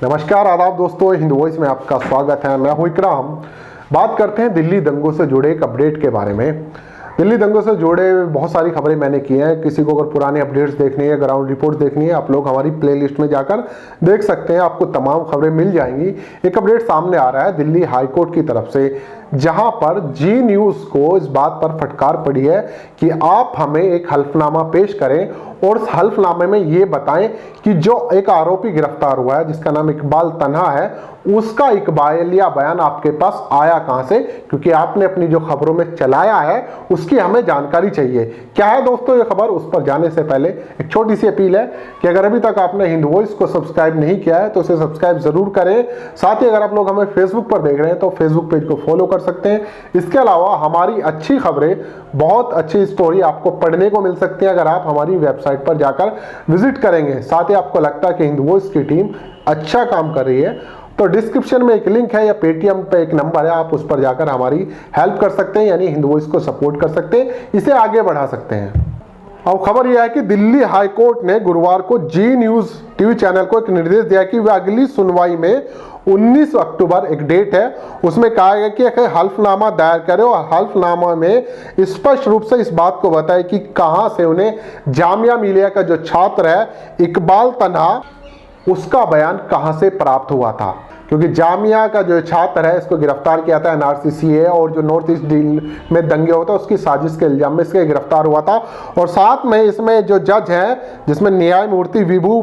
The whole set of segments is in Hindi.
नमस्कार आदाब दोस्तों, हिंद वॉइस में आपका स्वागत है। मैं हूं इकराम। बात करते हैं दिल्ली दंगों से जुड़े एक अपडेट के बारे में। दिल्ली दंगों से जुड़े बहुत सारी खबरें मैंने की हैं। किसी को अगर पुराने अपडेट्स देखनी है, ग्राउंड रिपोर्ट देखनी है, आप लोग हमारी प्लेलिस्ट में जाकर देख सकते हैं, आपको तमाम खबरें मिल जाएंगी। एक अपडेट सामने आ रहा है दिल्ली हाईकोर्ट की तरफ से, जहां पर जी न्यूज को इस बात पर फटकार पड़ी है कि आप हमें एक हल्फनामा पेश करें और उस हल्फनामे में ये बताएं कि जो एक आरोपी गिरफ्तार हुआ है जिसका नाम इकबाल तन्हा है, उसका इकबालिया बयान आपके पास आया कहां से, क्योंकि आपने अपनी जो खबरों में चलाया है उसकी हमें जानकारी चाहिए। क्या है दोस्तों ये खबर, उस पर जाने से पहले एक छोटी सी अपील है कि अगर अभी तक आपने हिंद वॉइस को सब्सक्राइब नहीं किया है तो उसे सब्सक्राइब जरूर करें। साथ ही अगर आप लोग हमें फेसबुक पर देख रहे हैं तो फेसबुक पेज को फॉलो कर सकते हैं। इसके अलावा हमारी अच्छी खबरें, बहुत अच्छी स्टोरी आपको पढ़ने को मिल सकती है अगर आप हमारी वेबसाइट पर जाकर विजिट करेंगे। साथ ही आपको लगता है कि हिंद वॉइस की टीम अच्छा काम कर रही है तो डिस्क्रिप्शन में एक लिंक है या पेटीएम पे एक नंबर है, आप उस पर जाकर हमारी हेल्प कर सकते हैं, यानी हिंद वॉइस को सपोर्ट कर सकते हैं, इसे आगे बढ़ा सकते हैं। अब खबर यह है कि दिल्ली हाईकोर्ट ने गुरुवार को जी न्यूज टीवी चैनल को एक निर्देश दिया कि वह अगली सुनवाई में 19 अक्टूबर एक डेट है, उसमें कहा गया कि एक हल्फनामा दायर करे और हल्फनामा में स्पष्ट रूप से इस बात को बताए कि कहां से उन्हें जामिया मिलिया का जो छात्र है इकबाल तन्हा, उसका बयान कहां से प्राप्त हुआ था। क्योंकि जामिया का जो छात्र है इसको गिरफ्तार किया था एनआरसीसीए और जो नॉर्थ ईस्ट में दंगे होते हैं उसकी साजिश के इल्जाम में इसके गिरफ्तार हुआ था। और साथ में इसमें जो जज है, जिसमें न्यायमूर्ति विभू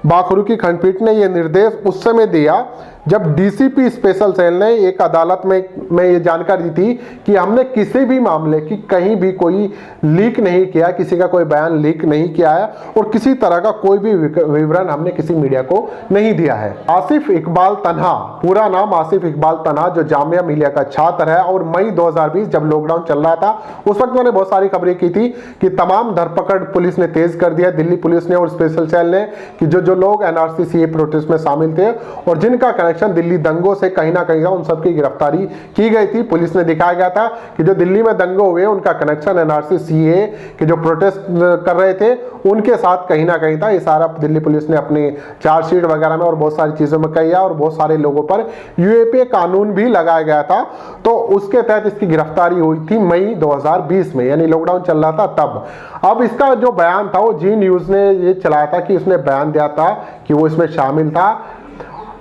बाखरू की खंडपीठ ने यह निर्देश उस समय दिया जब डीसीपी स्पेशल सेल ने एक अदालत में ये जानकारी दी थी कि हमने किसी भी मामले की कहीं भी कोई लीक नहीं किया, किसी का कोई बयान लीक नहीं किया है और किसी तरह का कोई भी विवरण हमने किसी मीडिया को नहीं दिया है। आसिफ इकबाल तन्हा, पूरा नाम आसिफ इकबाल तन्हा, जो जामिया मिलिया का छात्र है और मई 2020 जब लॉकडाउन चल रहा था उस वक्त मैंने बहुत सारी खबरें की थी कि तमाम धरपकड़ पुलिस ने तेज कर दिया, दिल्ली पुलिस ने और स्पेशल सेल ने, कि जो लोग एनआरसीसीए प्रोटेस्ट में शामिल थे और जिनका दिल्ली दंगों से कहीं ना कहीं उन सबकी गिरफ्तारी की गई थी। पुलिस ने दिखाया गया था कि जो दिल्ली में दंगे हुए उनका कनेक्शन एनआरसीसीए के जो प्रोटेस्ट कर रहे थे उनके साथ कहीं ना कहीं था। ये सारा दिल्ली पुलिस ने अपनी चार्जशीट वगैरह में और बहुत सारी चीजों में किया और बहुत सारे लोगों पर यूएपीए कानून भी लगाया गया था। तो उसके तहत इसकी गिरफ्तारी हुई थी मई 2020 में, यानी लॉकडाउन चल रहा था तब। अब इसका जो बयान था वो जी न्यूज ने ये चलाया था कि उसने बयान दिया था कि वो इसमें शामिल था,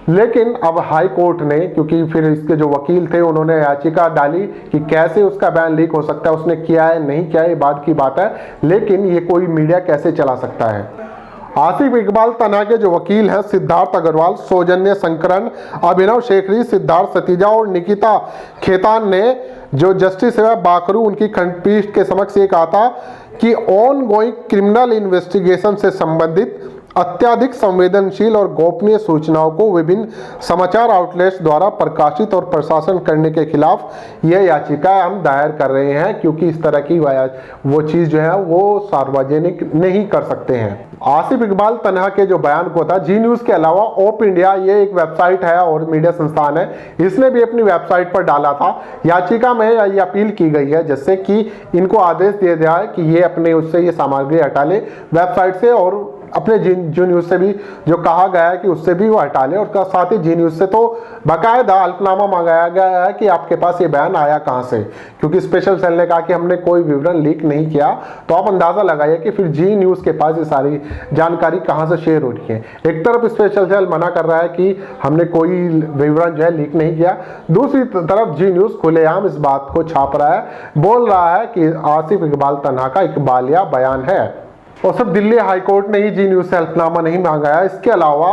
लेकिन अब हाई कोर्ट ने, क्योंकि फिर इसके जो वकील थे उन्होंने याचिका डाली कि कैसे उसका बयान लीक हो सकता है, उसने किया है नहीं किया है ये बात की बात है, लेकिन ये कोई मीडिया कैसे चला सकता है। आसिफ इकबाल तन्हा के जो वकील हैं सिद्धार्थ अग्रवाल, सौजन्य शंकरन, अभिनव शेखरी, सिद्धार्थ सतीजा और निकिता खेतान ने जो जस्टिस है बाखरू उनकी खंडपीठ के समक्ष ये कहा था कि ऑन गोइंग क्रिमिनल इन्वेस्टिगेशन से संबंधित अत्यधिक संवेदनशील और गोपनीय सूचनाओं को विभिन्न समाचार आउटलेट्स द्वारा प्रकाशित और प्रशासन करने के खिलाफ यह याचिका हम दायर कर रहे हैं, क्योंकि इस तरह की वो चीज जो है वो सार्वजनिक नहीं कर सकते हैं। आसिफ इकबाल तन्हा के जो बयान को था जी न्यूज के अलावा ओप इंडिया, ये एक वेबसाइट है और मीडिया संस्थान है, इसने भी अपनी वेबसाइट पर डाला था। याचिका में ये अपील की गई है जिससे कि इनको आदेश दिया जाए कि ये अपने उससे ये सामग्री हटा ले वेबसाइट से और अपने जी न्यूज से भी जो कहा गया है कि उससे भी वो हटा लें। और साथ ही जी न्यूज से तो बाकायदा हल्फनामा मंगाया गया है कि आपके पास ये बयान आया कहां से, क्योंकि स्पेशल सेल ने कहा कि हमने कोई विवरण लीक नहीं किया। तो आप अंदाजा लगाइए कि फिर जी न्यूज के पास ये सारी जानकारी कहां से शेयर हो रही है। एक तरफ स्पेशल सेल मना कर रहा है कि हमने कोई विवरण जो है लीक नहीं किया, दूसरी तरफ जी न्यूज खुलेआम इस बात को छाप रहा है, बोल रहा है कि आसिफ इकबाल तन्हा का इकबालिया बयान है। और सिर्फ दिल्ली हाईकोर्ट ने ही जी न्यूज से हल्फनामा नहीं मांगा है, इसके अलावा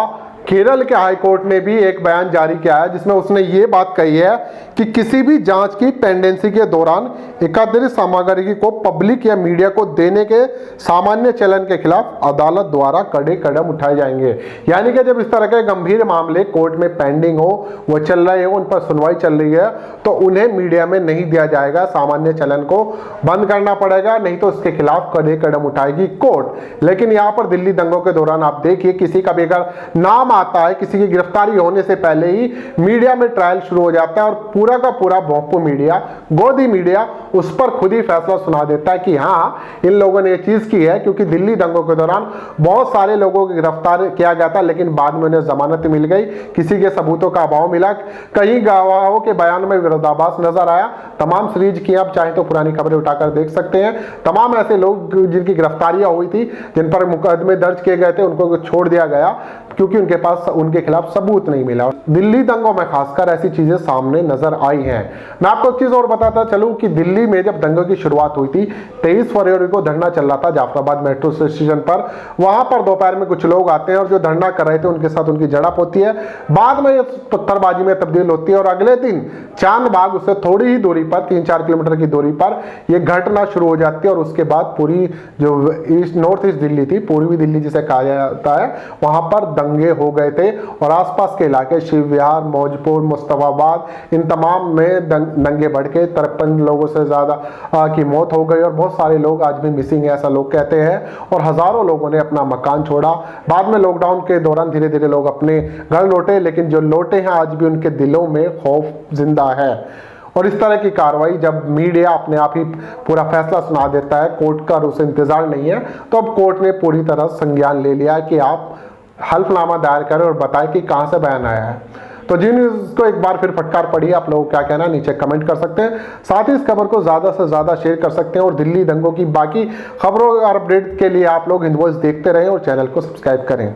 केरल के हाईकोर्ट ने भी एक बयान जारी किया है जिसमें उसने ये बात कही है कि किसी भी जांच की पेंडेंसी के दौरान एकत्रित सामग्री को पब्लिक या मीडिया को देने के सामान्य चलन के खिलाफ अदालत द्वारा कड़े कदम उठाए जाएंगे। यानी कि जब इस तरह के गंभीर मामले कोर्ट में पेंडिंग हो, वो चल रहे हो, उन पर सुनवाई चल रही है, तो उन्हें मीडिया में नहीं दिया जाएगा, सामान्य चलन को बंद करना पड़ेगा, नहीं तो उसके खिलाफ कड़े कदम उठाएगी कोर्ट। लेकिन यहाँ पर दिल्ली दंगों के दौरान आप देखिए किसी का भी अगर नाम आता है, किसी की गिरफ्तारी होने से पहले ही मीडिया में ट्रायल शुरू हो जाता है और पूरा का पूरा भोंपू मीडिया, गोदी मीडिया उस पर खुद ही फैसला सुना देता है कि हाँ इन लोगों ने ये चीज की है। क्योंकि दिल्ली दंगों के दौरान बहुत सारे लोगों को गिरफ्तार किया गया था, लेकिन बाद में उन्हें जमानत मिल गई, किसी के सबूतों का अभाव मिला, कई गवाहों के बयान में विरोधाभास नजर आया। तमाम सीरीज की आप चाहे तो पुरानी खबरें उठाकर देख सकते हैं। तमाम ऐसे लोग जिनकी गिरफ्तारियां हुई थी, जिन पर मुकदमे दर्ज किए गए थे, उनको छोड़ दिया गया क्योंकि उनके पास उनके खिलाफ सबूत नहीं मिला। दिल्ली दंगों में खासकर ऐसी चीजें सामने नजर आई हैं। मैं आपको एक चीज और बताता चलूं कि दिल्ली में जब दंगों की शुरुआत हुई थी 23 फरवरी को धरना चल रहा था जाफराबाद मेट्रो स्टेशन पर। वहां पर दोपहर में कुछ लोग आते हैं और जो धरना कर रहे थे उनके साथ उनकी झड़प होती है, बाद में पत्थरबाजी में तब्दील होती है और अगले दिन चांदबाग उससे थोड़ी ही दूरी पर 3-4 किलोमीटर की दूरी पर यह घटना शुरू हो जाती है। और उसके बाद पूरी जो नॉर्थ ईस्ट दिल्ली थी, पूर्वी दिल्ली जिसे कहा जाता है, वहां पर दंगे हो गए थे और आसपास के इलाके शिव विहार, मौजपुर, मुस्तफाबाद, इन तमाम में दंगे बढ़ के 53 लोगों से ज्यादा की मौत हो गई और बहुत सारे लोग आज भी मिसिंग है, ऐसा लोग कहते हैं। और हजारों लोगों ने अपना मकान छोड़ा। बाद में लॉकडाउन के दौरान धीरे धीरे लोग अपने घर लौटे, लेकिन जो लौटे हैं आज भी उनके दिलों में खौफ जिंदा है। और इस तरह की कार्रवाई जब मीडिया अपने आप ही पूरा फैसला सुना देता है, कोर्ट का उसे इंतजार नहीं है, तो अब कोर्ट ने पूरी तरह संज्ञान ले लिया कि आप हल्फनामा दायर करें और बताएं कि कहां से बयान आया है। तो जी न्यूज़ को एक बार फिर फटकार पड़ी, आप लोगों को क्या कहना है नीचे कमेंट कर सकते हैं। साथ ही इस खबर को ज़्यादा से ज़्यादा शेयर कर सकते हैं और दिल्ली दंगों की बाकी खबरों और अपडेट के लिए आप लोग हिंद वॉइस देखते रहें और चैनल को सब्सक्राइब करें।